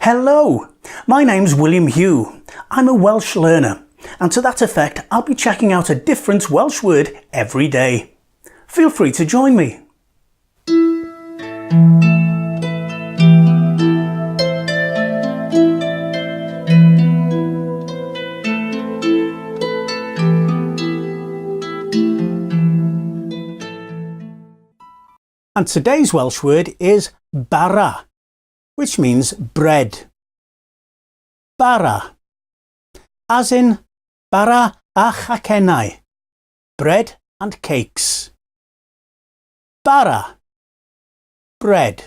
Hello, my name's William Hugh. I'm a Welsh learner, and to that effect I'll be checking out a different Welsh word every day. Feel free to join me. And today's Welsh word is bara, which means bread. Bara, as in bara a chacennau, bread and cakes. Bara, bread.